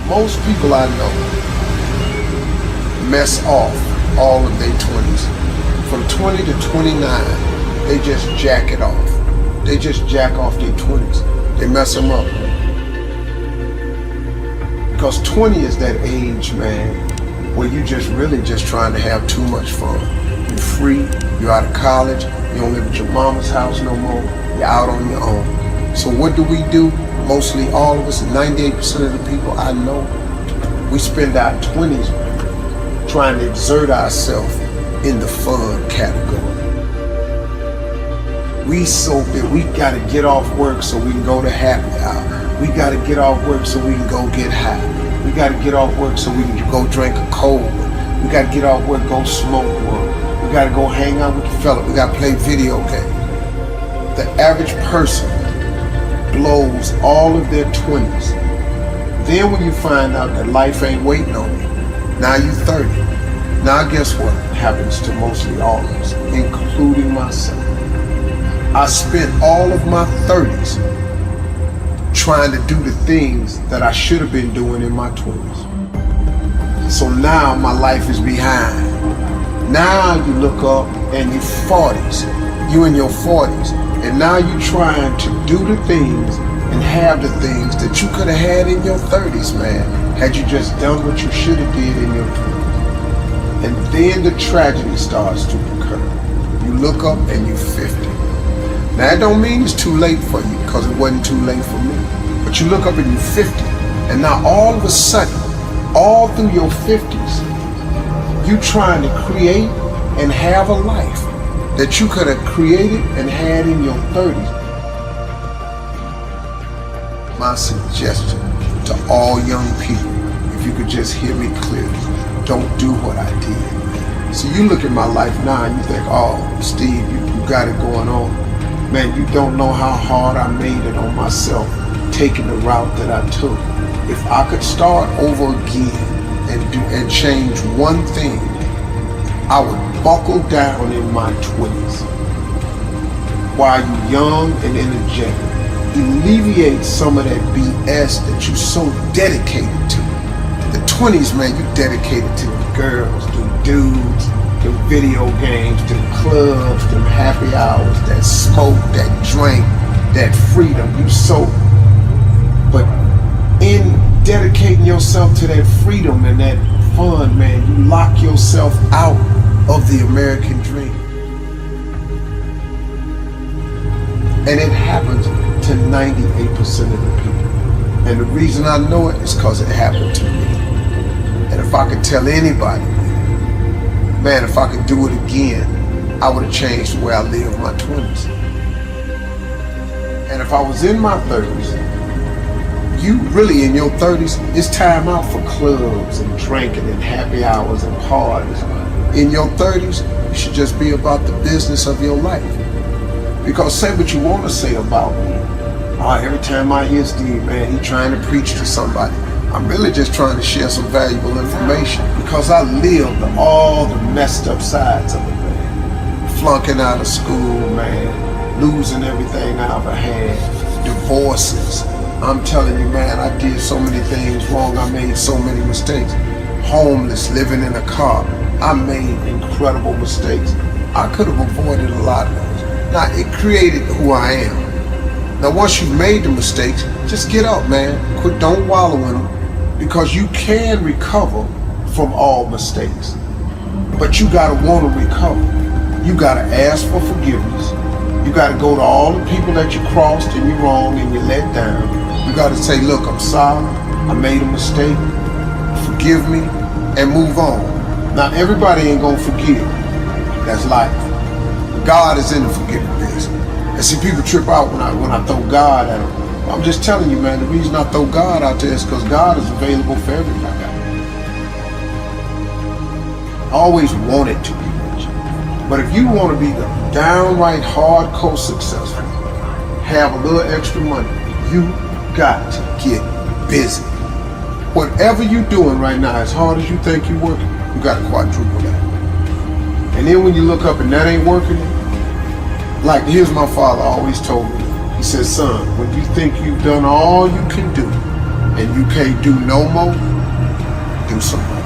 Most people I know mess off all of their 20s. From 20 to 29, they just jack it off. They just jack off their 20s. They mess them up. Because 20 is that age, man, where you just really just trying to have too much fun. You're free, you're out of college, you don't live at your mama's house no more, you're out on your own. So what do? Mostly all of us, 98% of the people I know, we spend our 20s trying to exert ourselves in the fun category. We gotta get off work so we can go to happy hour. We gotta get off work so we can go get high. We gotta get off work so we can go drink a cold one. We gotta get off work, go smoke one. We gotta go hang out with the fella. We gotta play video games. The average person blows all of their 20s. Then when you find out that life ain't waiting on you, now you're 30. Now guess what happens to mostly all of us, including myself? I spent all of my 30s trying to do the things that I should have been doing in my 20s. So now my life is behind. Now you look up and you're 40s, you in your 40s, and now you're trying to do the things and have the things that you could have had in your 30s, man, had you just done what you should have did in your 20s. And then the tragedy starts to occur. You look up and you're 50. Now that don't mean it's too late for you, because it wasn't too late for me. But you look up and you're 50, and now all of a sudden, all through your 50s, you trying to create and have a life that you could have created and had in your 30s. My suggestion to all young people, if you could just hear me clearly, don't do what I did. So you look at my life now and you think, oh, Steve, you got it going on. Man, you don't know how hard I made it on myself, taking the route that I took. If I could start over again and change one thing, I would buckle down in my 20s while you're young and energetic. Alleviate some of that BS that you're so dedicated to. The 20s, man, you dedicated to the girls, the dudes, the video games, the clubs, the happy hours, that smoke, that drink, that freedom. But in dedicating yourself to that freedom and that fun, man, you lock yourself out of the American dream. And it happens to 98% of the people. And the reason I know it is because it happened to me. And if I could tell anybody, man, if I could do it again, I would have changed the way I lived my 20s. And if I was in my 30s, you really in your 30s, it's time out for clubs and drinking and happy hours and parties. In your 30s, you should just be about the business of your life. Because say what you want to say about me. Every time I hear Steve, man, he trying to preach to somebody. I'm really just trying to share some valuable information because I lived all the messed up sides of it, man. Flunking out of school, man. Losing everything I ever had. Divorces. I'm telling you, man, I did so many things wrong. I made so many mistakes. Homeless, living in a car. I made incredible mistakes. I could have avoided a lot of those. Now, it created who I am. Now, once you've made the mistakes, just get up, man. Don't wallow in them, because you can recover from all mistakes. But you gotta want to recover. You gotta ask for forgiveness. You gotta go to all the people that you crossed and you wronged and you let down. You gotta say, look, I'm sorry. I made a mistake. Forgive me and move on. Now, everybody ain't gonna forgive. That's life. God is in the forgiving business. And see, people trip out when I throw God at them. I'm just telling you, man, the reason I throw God out there is because God is available for everybody. I always wanted to be rich. But if you want to be the downright hardcore successful, have a little extra money, you got to get busy. Whatever you're doing right now, as hard as you think you're working, you got to quadruple that. And then when you look up and that ain't working, like here's my father always told me, he said, son, when you think you've done all you can do and you can't do no more, do something.